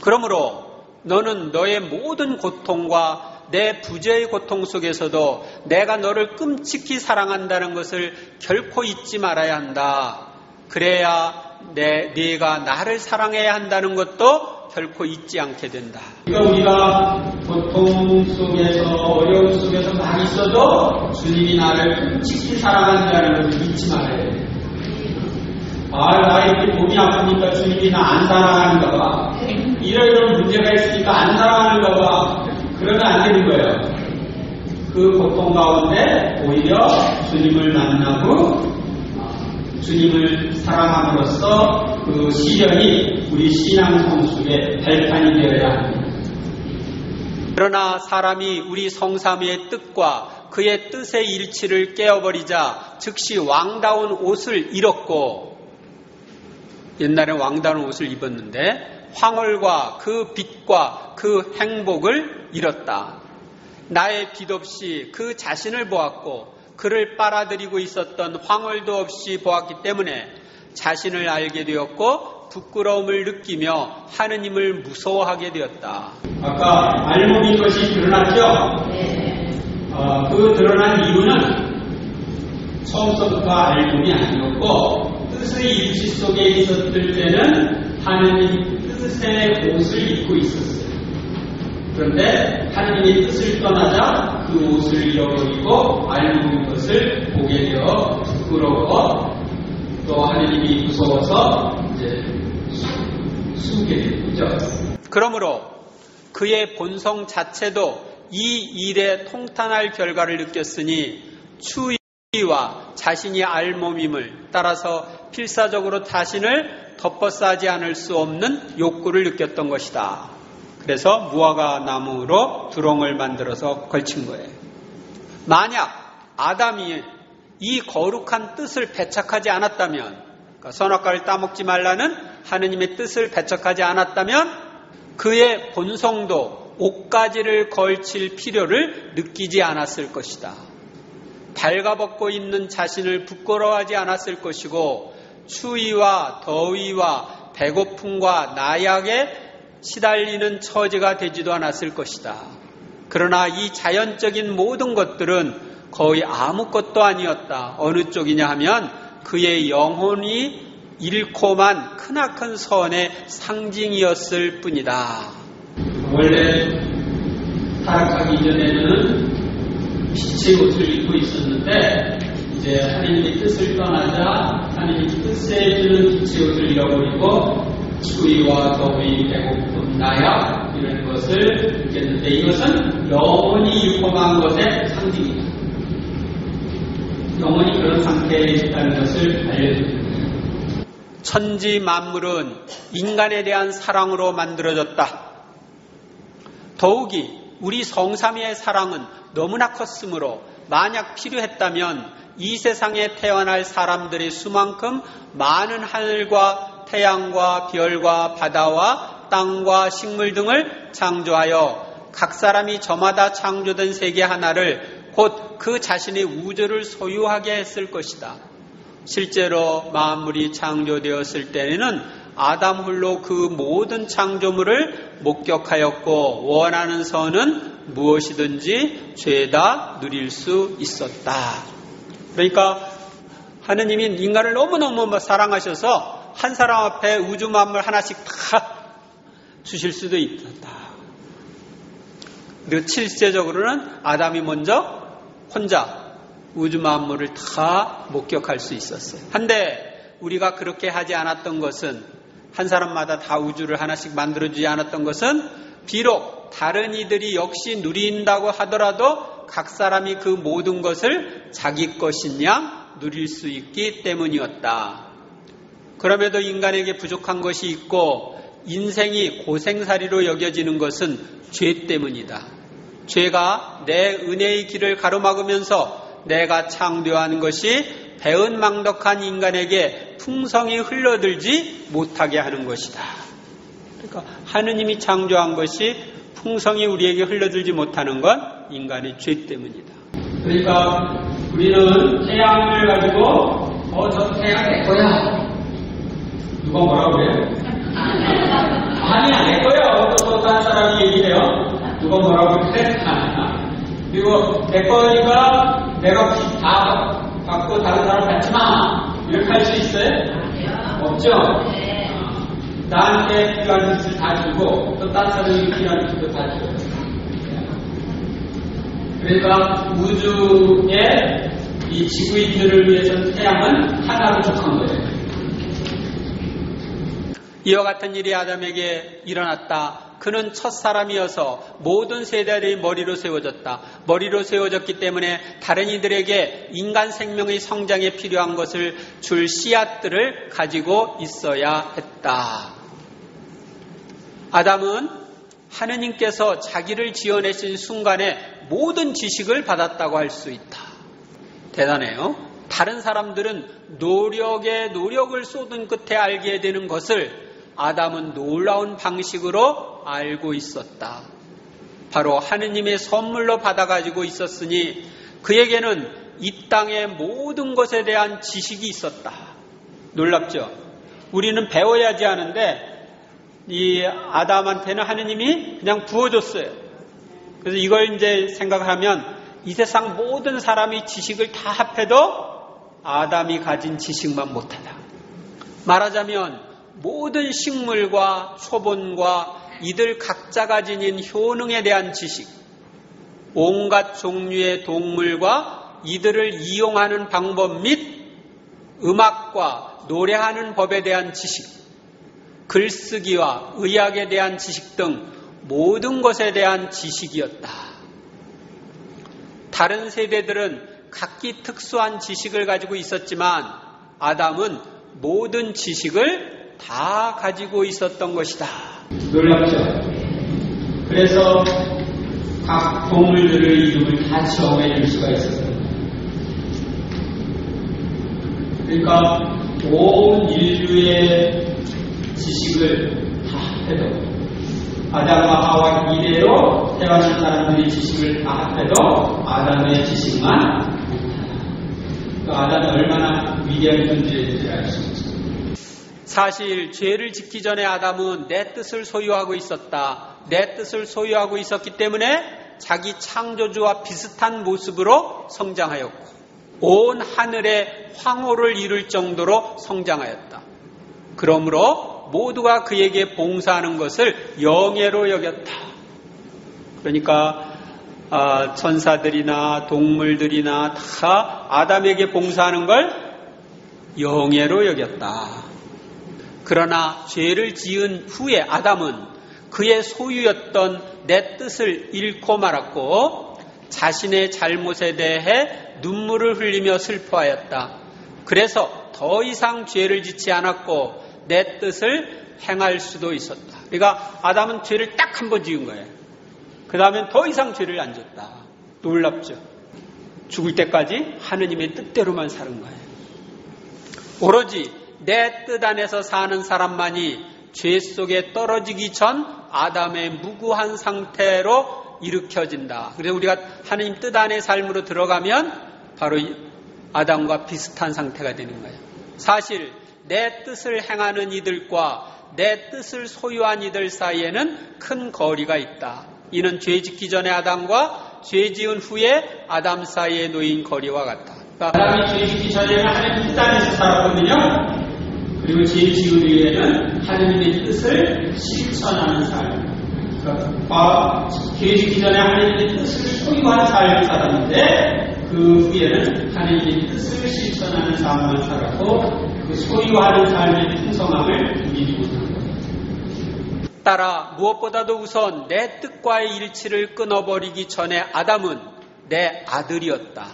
그러므로 너는 너의 모든 고통과 내 부재의 고통 속에서도 내가 너를 끔찍히 사랑한다는 것을 결코 잊지 말아야 한다. 그래야 네가 나를 사랑해야 한다는 것도 결코 잊지 않게 된다. 그러니까 우리가 고통 속에서 어려움 속에서 많이 있어도 주님이 나를 끔찍히 사랑한다는 것을 잊지 말아야 돼. 나 이렇게 몸이 아프니까 주님이 나 안 사랑하는가 봐. 이런 문제가 있으니까 안 사랑하는가 봐. 그러면 안 되는 거예요. 그 고통 가운데 오히려 주님을 만나고 주님을 사랑함으로써 그 시련이 우리 신앙 성숙의 발판이 되어야 합니다. 그러나 사람이 우리 성삼위의 뜻과 그의 뜻의 일치를 깨어버리자 즉시 왕다운 옷을 잃었고 옛날에 왕다운 옷을 입었는데 황홀과 그 빛과 그 행복을 잃었다. 나의 빛 없이 그 자신을 보았고 그를 빨아들이고 있었던 황홀도 없이 보았기 때문에 자신을 알게 되었고 부끄러움을 느끼며 하느님을 무서워하게 되었다. 아까 알몸인 것이 드러났죠? 그 드러난 이유는 처음부터 알몸이 아니었고 뜻의 일치 속에 있었을 때는 하느님 뜻의 옷을 입고 있었어요. 그런데 하느님의 뜻을 떠나자 그 옷을 잃어버리고 알몸인 것을 보게 되어 부끄러워 또 하느님이 무서워서 이제 숨게 된 거죠. 그러므로 그의 본성 자체도 이 일에 통탄할 결과를 느꼈으니 추위와 자신이 알몸임을 따라서 필사적으로 자신을 덮어싸지 않을 수 없는 욕구를 느꼈던 것이다. 그래서 무화과 나무로 두렁을 만들어서 걸친 거예요. 만약 아담이 이 거룩한 뜻을 배척하지 않았다면, 그러니까 선악과를 따먹지 말라는 하느님의 뜻을 배척하지 않았다면 그의 본성도 옷가지를 걸칠 필요를 느끼지 않았을 것이다. 발가벗고 있는 자신을 부끄러워하지 않았을 것이고 추위와 더위와 배고픔과 나약에 시달리는 처지가 되지도 않았을 것이다. 그러나 이 자연적인 모든 것들은 거의 아무것도 아니었다. 어느 쪽이냐 하면 그의 영혼이 잃고만 크나큰 선의 상징이었을 뿐이다. 원래 타락하기 전에는 빛의 옷을 입고 있었는데 이제 하나님의 뜻을 떠나자 하나님 뜻에 주는 빛의 옷을 잃어버리고 추위와 더위, 배고픔, 나약 이런 것을 느꼈는데 이것은 영혼이 유포한 것의 상징입니다. 영혼이 그런 상태에 있다는 것을 알려줍니다. 천지 만물은 인간에 대한 사랑으로 만들어졌다. 더욱이 우리 성삼위의 사랑은 너무나 컸으므로 만약 필요했다면 이 세상에 태어날 사람들의 수만큼 많은 하늘과 태양과 별과 바다와 땅과 식물 등을 창조하여 각 사람이 저마다 창조된 세계 하나를 곧 그 자신의 우주를 소유하게 했을 것이다. 실제로 만물이 창조되었을 때에는 아담 홀로 그 모든 창조물을 목격하였고 원하는 선은 무엇이든지 죄다 누릴 수 있었다. 그러니까 하느님이 인간을 너무너무 사랑하셔서 한 사람 앞에 우주 만물 하나씩 다 주실 수도 있었다. 그리고 실제적으로는 아담이 먼저 혼자 우주 만물을 다 목격할 수 있었어요. 한데 우리가 그렇게 하지 않았던 것은 한 사람마다 다 우주를 하나씩 만들어주지 않았던 것은 비록 다른 이들이 역시 누린다고 하더라도 각 사람이 그 모든 것을 자기 것인 양 누릴 수 있기 때문이었다. 그럼에도 인간에게 부족한 것이 있고 인생이 고생살이로 여겨지는 것은 죄 때문이다. 죄가 내 은혜의 길을 가로막으면서 내가 창조한 것이 배은망덕한 인간에게 풍성히 흘러들지 못하게 하는 것이다. 그러니까 하느님이 창조한 것이 풍성히 우리에게 흘러들지 못하는 건 인간의 죄 때문이다. 그러니까 우리는 태양을 가지고 저 태양 내 거야. 누가 뭐라고 그래요? 아니야 내 거야. 또 다른 사람이 얘기해요. 누가 뭐라고 그래? 그리고 내 거니까 내가 다 받고 다른 사람 받지 마. 이렇게 할 수 있어요? 없죠? 나한테 필요한 짓을 다 주고 또 다른 사람이 필요한 짓도 다 줘요. 그러니까 우주의 이 지구인들을 위해서 태양은 하나로 속한 거예요. 이와 같은 일이 아담에게 일어났다. 그는 첫 사람이어서 모든 세대의 머리로 세워졌다. 머리로 세워졌기 때문에 다른 이들에게 인간 생명의 성장에 필요한 것을 줄 씨앗들을 가지고 있어야 했다. 아담은 하느님께서 자기를 지어내신 순간에 모든 지식을 받았다고 할 수 있다. 대단해요. 다른 사람들은 노력을 쏟은 끝에 알게 되는 것을 아담은 놀라운 방식으로 알고 있었다. 바로 하느님의 선물로 받아가지고 있었으니 그에게는 이 땅의 모든 것에 대한 지식이 있었다. 놀랍죠? 우리는 배워야지 하는데 이 아담한테는 하느님이 그냥 부어줬어요. 그래서 이걸 이제 생각하면 이 세상 모든 사람이 지식을 다 합해도 아담이 가진 지식만 못하다. 말하자면 모든 식물과 초본과 이들 각자가 지닌 효능에 대한 지식, 온갖 종류의 동물과 이들을 이용하는 방법 및 음악과 노래하는 법에 대한 지식, 글쓰기와 의학에 대한 지식 등 모든 것에 대한 지식이었다. 다른 세대들은 각기 특수한 지식을 가지고 있었지만 아담은 모든 지식을 다 가지고 있었던 것이다. 놀랍죠? 그래서 각 동물들의 이름을 다 정해 줄 수가 있었어요. 그러니까 온 인류의 지식을 다 해도 아담과 하와 이대로 태어난 사람들의 지식을 다 합해도 아담의 지식만 못하다. 아담이 얼마나 위대한 존재인지 알 수 있습니다. 사실 죄를 짓기 전에 아담은 내 뜻을 소유하고 있었다. 내 뜻을 소유하고 있었기 때문에 자기 창조주와 비슷한 모습으로 성장하였고 온 하늘의 황홀을 이룰 정도로 성장하였다. 그러므로 모두가 그에게 봉사하는 것을 영예로 여겼다. 그러니까 천사들이나 동물들이나 다 아담에게 봉사하는 걸 영예로 여겼다. 그러나 죄를 지은 후에 아담은 그의 소유였던 내 뜻을 잃고 말았고 자신의 잘못에 대해 눈물을 흘리며 슬퍼하였다. 그래서 더 이상 죄를 짓지 않았고 내 뜻을 행할 수도 있었다. 그러니까 아담은 죄를 딱 한 번 지은 거예요. 그 다음엔 더 이상 죄를 안 졌다. 놀랍죠. 죽을 때까지 하느님의 뜻대로만 사는 거예요. 오로지 내 뜻 안에서 사는 사람만이 죄 속에 떨어지기 전 아담의 무구한 상태로 일으켜진다. 그래서 우리가 하느님 뜻 안의 삶으로 들어가면 바로 아담과 비슷한 상태가 되는 거예요. 사실 내 뜻을 행하는 이들과 내 뜻을 소유한 이들 사이에는 큰 거리가 있다. 이는 죄 짓기 전에 아담과 죄 지은 후에 아담 사이에 놓인 거리와 같다. 아담이 죄 짓기 전에는 하나님 뜻 안에서 살았거든요. 그리고 죄 지은 후에는 하나님의 뜻을 실천하는 삶. 그러니까 죄 짓기 전에 하나님의 뜻을 소유한 삶을 살았는데 그 후에는 하나님의 뜻을 실천하는 삶을 살았고 그 소유하는 삶의 풍성함을 누리지 못한 거예요. 따라 무엇보다도 우선 내 뜻과의 일치를 끊어버리기 전에 아담은 내 아들이었다.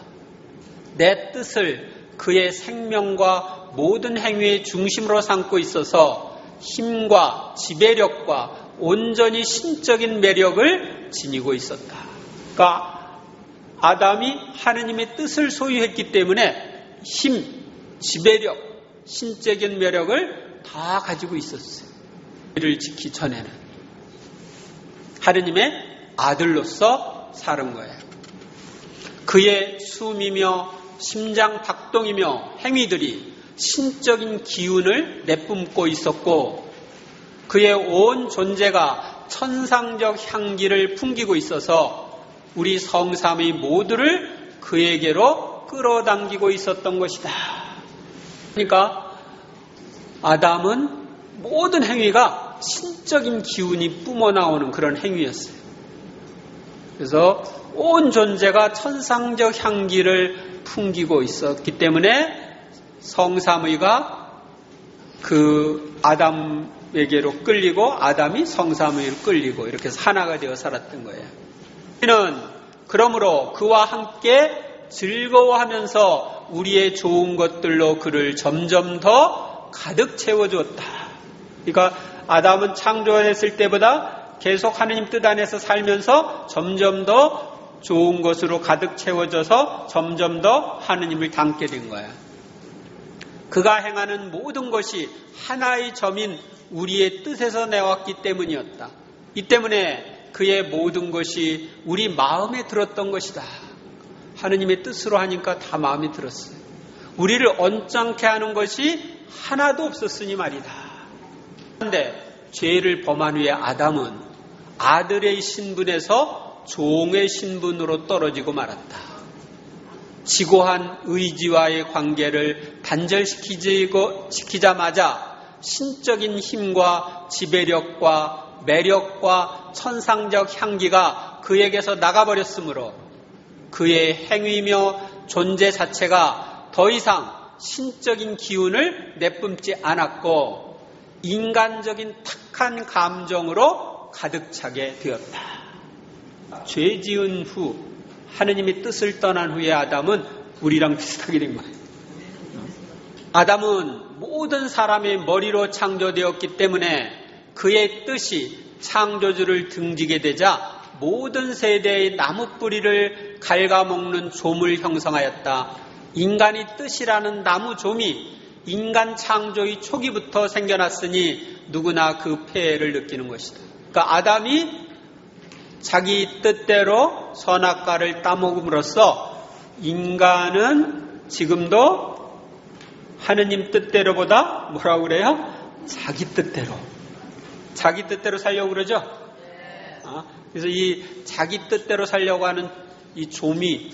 내 뜻을 그의 생명과 모든 행위의 중심으로 삼고 있어서 힘과 지배력과 온전히 신적인 매력을 지니고 있었다. 그러니까 아담이 하느님의 뜻을 소유했기 때문에 힘, 지배력, 신적인 매력을 다 가지고 있었어요. 죄를 짓기 전에는 하느님의 아들로서 사는 거예요. 그의 숨이며 심장 박동이며 행위들이 신적인 기운을 내뿜고 있었고 그의 온 존재가 천상적 향기를 풍기고 있어서 우리 성삼위 모두를 그에게로 끌어당기고 있었던 것이다. 그러니까 아담은 모든 행위가 신적인 기운이 뿜어나오는 그런 행위였어요. 그래서 온 존재가 천상적 향기를 풍기고 있었기 때문에 성삼위가 그 아담에게로 끌리고 아담이 성삼위로 끌리고 이렇게 해서 하나가 되어 살았던 거예요. 우리는 그러므로 그와 함께 즐거워하면서 우리의 좋은 것들로 그를 점점 더 가득 채워주었다. 그러니까 아담은 창조했을 때보다 계속 하느님 뜻 안에서 살면서 점점 더 좋은 것으로 가득 채워져서 점점 더 하느님을 닮게 된 거야. 그가 행하는 모든 것이 하나의 점인 우리의 뜻에서 내왔기 때문이었다. 이 때문에 그의 모든 것이 우리 마음에 들었던 것이다. 하느님의 뜻으로 하니까 다 마음에 들었어요. 우리를 언짢게 하는 것이 하나도 없었으니 말이다. 그런데 죄를 범한 후에 아담은 아들의 신분에서 종의 신분으로 떨어지고 말았다. 지고한 의지와의 관계를 단절시키자마자 신적인 힘과 지배력과 매력과 천상적 향기가 그에게서 나가버렸으므로 그의 행위며 존재 자체가 더 이상 신적인 기운을 내뿜지 않았고 인간적인 탁한 감정으로 가득 차게 되었다. 죄 지은 후 하느님의 뜻을 떠난 후에 아담은 우리랑 비슷하게 된 거예요. 아담은 모든 사람의 머리로 창조되었기 때문에 그의 뜻이 창조주를 등지게 되자 모든 세대의 나무뿌리를 갉아먹는 좀을 형성하였다. 인간의 뜻이라는 나무좀이 인간 창조의 초기부터 생겨났으니 누구나 그 폐해를 느끼는 것이다. 그러니까 아담이 자기 뜻대로 선악과를 따먹음으로써 인간은 지금도 하느님 뜻대로보다 뭐라고 그래요? 자기 뜻대로 살려고 그러죠? 그래서 이 자기 뜻대로 살려고 하는 이 좀이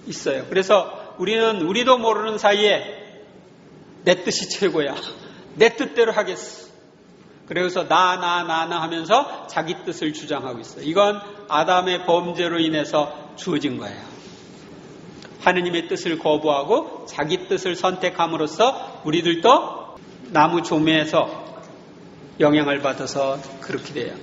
있어요. 그래서 우리도 모르는 사이에 내 뜻이 최고야. 내 뜻대로 하겠어. 그래서 나 하면서 자기 뜻을 주장하고 있어요. 이건 아담의 범죄로 인해서 주어진 거예요. 하느님의 뜻을 거부하고 자기 뜻을 선택함으로써 우리들도 나무 조매에서 영향을 받아서 그렇게 돼요.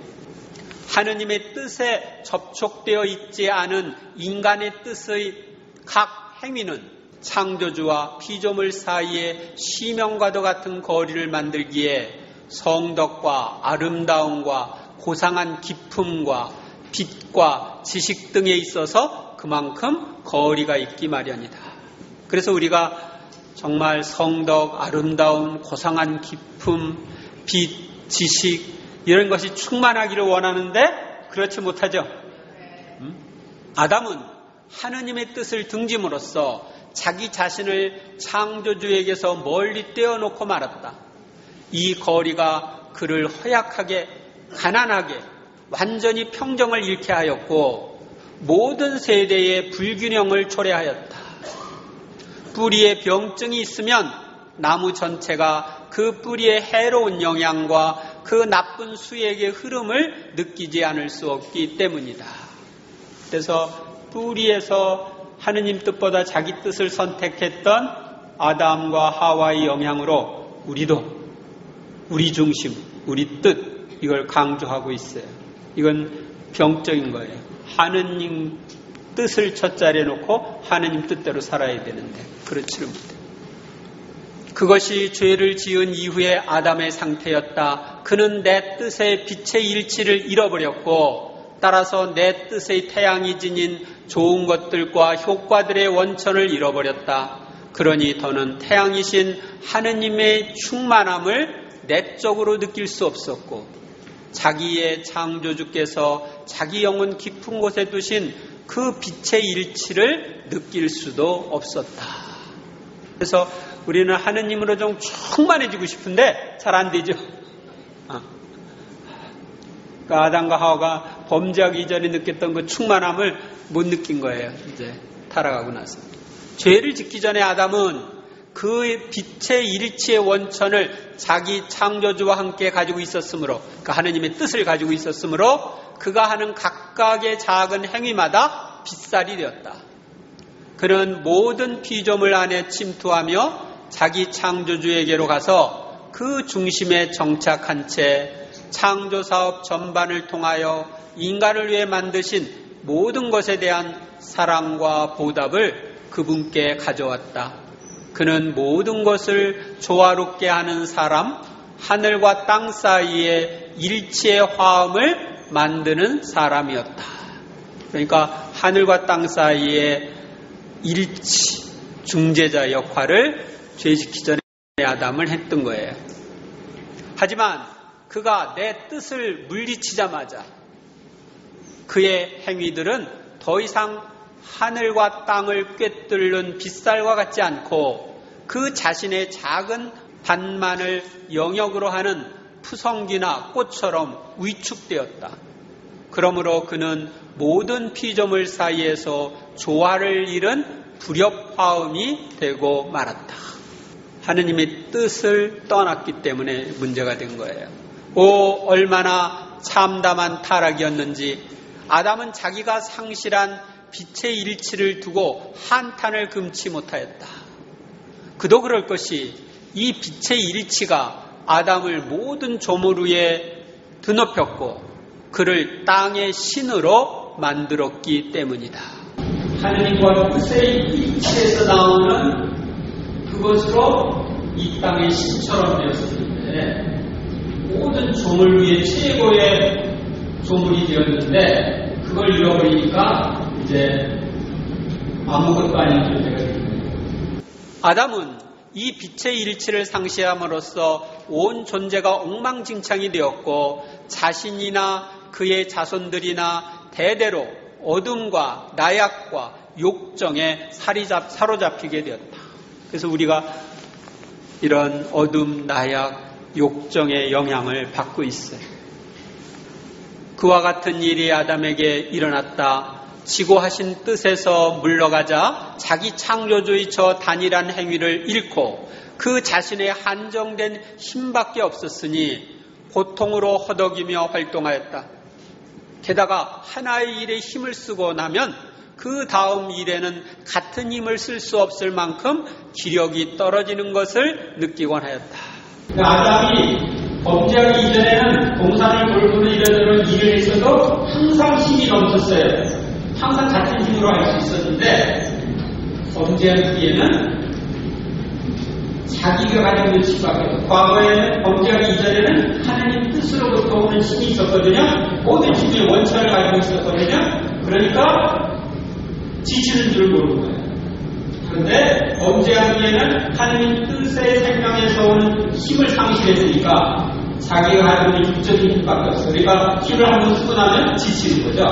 하느님의 뜻에 접촉되어 있지 않은 인간의 뜻의 각 행위는 창조주와 피조물 사이에 시명과도 같은 거리를 만들기에 성덕과 아름다움과 고상한 기품과 빛과 지식 등에 있어서 그만큼 거리가 있기 마련이다. 그래서 우리가 정말 성덕, 아름다움, 고상한 기품, 빛, 지식 이런 것이 충만하기를 원하는데 그렇지 못하죠. 아담은 하느님의 뜻을 등짐으로써 자기 자신을 창조주에게서 멀리 떼어놓고 말았다. 이 거리가 그를 허약하게, 가난하게, 완전히 평정을 잃게 하였고 모든 세대의 불균형을 초래하였다. 뿌리에 병증이 있으면 나무 전체가 그 뿌리의 해로운 영향과 그 나쁜 수액의 흐름을 느끼지 않을 수 없기 때문이다. 그래서 뿌리에서 하느님 뜻보다 자기 뜻을 선택했던 아담과 하와의 영향으로 우리도 우리 중심, 우리 뜻 이걸 강조하고 있어요. 이건 병적인 거예요. 하느님 뜻을 첫자리에 놓고 하느님 뜻대로 살아야 되는데 그렇지를 못해요. 그것이 죄를 지은 이후의 아담의 상태였다. 그는 내 뜻의 빛의 일치를 잃어버렸고 따라서 내 뜻의 태양이 지닌 좋은 것들과 효과들의 원천을 잃어버렸다. 그러니 더는 태양이신 하느님의 충만함을 내적으로 느낄 수 없었고 자기의 창조주께서 자기 영혼 깊은 곳에 두신 그 빛의 일치를 느낄 수도 없었다. 그래서 우리는 하느님으로 좀 충만해지고 싶은데 잘 안 되죠. 그러니까 아담과 하와가 범죄하기 이전에 느꼈던 그 충만함을 못 느낀 거예요. 이제 타락하고 나서. 죄를 짓기 전에 아담은 그 빛의 일치의 원천을 자기 창조주와 함께 가지고 있었으므로, 그러니까 하느님의 뜻을 가지고 있었으므로 그가 하는 각각의 작은 행위마다 빛살이 되었다. 그는 모든 피조물 안에 침투하며 자기 창조주에게로 가서 그 중심에 정착한 채 창조사업 전반을 통하여 인간을 위해 만드신 모든 것에 대한 사랑과 보답을 그분께 가져왔다. 그는 모든 것을 조화롭게 하는 사람, 하늘과 땅 사이에 일치의 화음을 만드는 사람이었다. 그러니까 하늘과 땅 사이에 일치, 중재자 역할을 죄짓기 전에 아담을 했던 거예요. 하지만 그가 내 뜻을 물리치자마자 그의 행위들은 더 이상 하늘과 땅을 꿰뚫는 빗살과 같지 않고 그 자신의 작은 반만을 영역으로 하는 푸성귀나 꽃처럼 위축되었다. 그러므로 그는 모든 피조물 사이에서 조화를 잃은 불협화음이 되고 말았다. 하느님의 뜻을 떠났기 때문에 문제가 된 거예요. 오, 얼마나 참담한 타락이었는지. 아담은 자기가 상실한 빛의 일치를 두고 한탄을 금치 못하였다. 그도 그럴 것이 이 빛의 일치가 아담을 모든 조물 위에 드높였고 그를 땅의 신으로 만들었기 때문이다. 하느님과 뜻의 일치에서 나오는 그것으로 이 땅의 신처럼 되었는데 모든 조물 위에 최고의 조물이 되었는데 그걸 잃어버리니까 이제 아무것도 아닌 존재가 됩니다. 아담은 이 빛의 일치를 상실함으로써 온 존재가 엉망진창이 되었고 자신이나 그의 자손들이나 대대로 어둠과 나약과 욕정에 사로잡히게 되었다. 그래서 우리가 이런 어둠, 나약, 욕정의 영향을 받고 있어요. 그와 같은 일이 아담에게 일어났다. 지고하신 뜻에서 물러가자 자기 창조주의 저 단일한 행위를 잃고 그 자신의 한정된 힘밖에 없었으니 고통으로 허덕이며 활동하였다. 게다가 하나의 일에 힘을 쓰고 나면 그 다음 일에는 같은 힘을 쓸 수 없을 만큼 기력이 떨어지는 것을 느끼곤 하였다. 아담이 범죄하기 이전에는 동산을 돌보는 이런 일을 했어도 항상 힘이 넘쳤어요. 항상 같은 힘으로 할 수 있었는데 범죄한 뒤에는 자기가 가지고 있는 힘밖에, 과거에는 범죄하기 이전에는 하나님 뜻으로부터 오는 힘이 있었거든요. 모든 힘의 원천을 가지고 있었거든요. 그러니까 지치는 줄 모르는 거예요. 그런데 범죄한 뒤에는 하나님 뜻의 생명에서 오는 힘을 상실했으니까 자기가 가지고 있는 육적인 힘밖에 없어요. 그러니까 힘을 한번 쓰고 나면 지치는 거죠.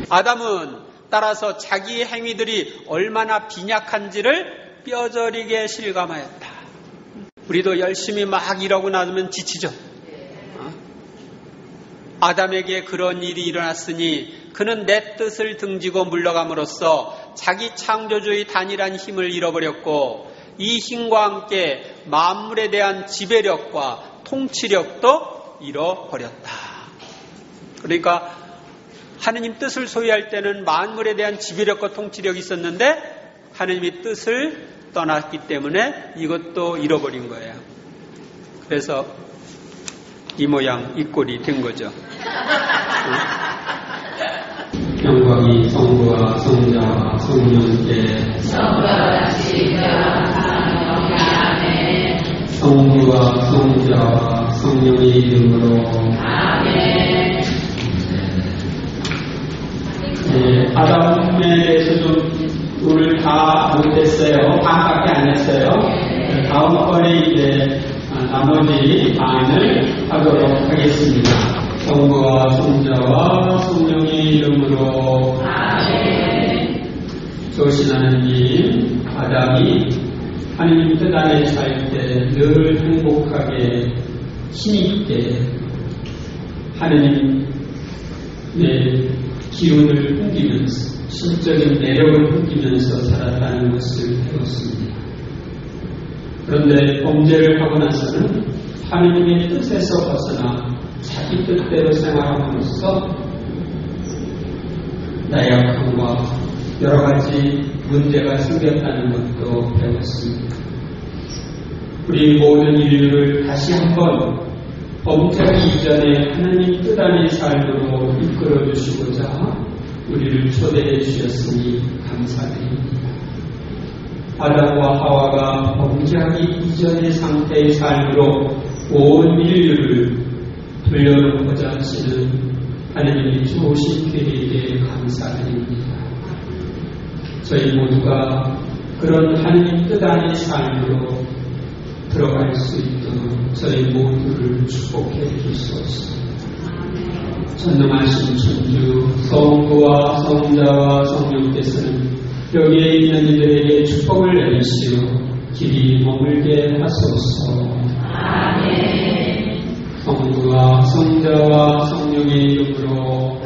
아담은 따라서 자기의 행위들이 얼마나 빈약한지를 뼈저리게 실감하였다. 우리도 열심히 막 일하고 나면 지치죠. 아담에게 그런 일이 일어났으니 그는 내 뜻을 등지고 물러감으로써 자기 창조주의 단일한 힘을 잃어버렸고 이 힘과 함께 만물에 대한 지배력과 통치력도 잃어버렸다. 그러니까 하느님 뜻을 소유할 때는 만물에 대한 지배력과 통치력이 있었는데 하느님의 뜻을 떠났기 때문에 이것도 잃어버린 거예요. 그래서 이 모양 이 꼴이 된 거죠. 영광이 성부와 성자와 성령께 성부와 성자와 성령의 이름으로 아멘. 네, 아담에 대해서 좀 오늘 다 못했어요. 반밖에 안 했어요. 다음번에 이제 나머지 반을 하도록 하겠습니다. 성부와 성자와 성령의 이름으로 아멘. 좋으신 하나님, 아담이 하나님 뜻 안에 살 때 늘 행복하게 힘있게 하나님의 기운을 풍기면서 신적인 매력을 풍기면서 살았다는 것을 배웠습니다. 그런데 범죄를 하고 나서는 하나님의 뜻에서 벗어나 자기 뜻대로 생활함으로써 나약함과 여러 가지 문제가 생겼다는 것도 배웠습니다. 우리 모든 인류를 다시 한번 범죄하기 이전에 하나님 뜻 안의 삶으로 이끌어 주시고자 우리를 초대해 주셨으니 감사드립니다. 아담과 하와가 범죄하기 이전의 상태의 삶으로 온 인류를 돌려놓고자 하시는 하나님의 좋으신 계획에 감사드립니다. 저희 모두가 그런 하나님 뜻 안의 삶으로 들어갈 수 있도록 저희 모두를 축복해 주시옵소서. 전능하신 천주 성부와 성자와 성령께서는 여기에 있는 이들에게 축복을 내리시어 길이 머물게 하소서. 아멘. 성부와 성자와 성령의 이름으로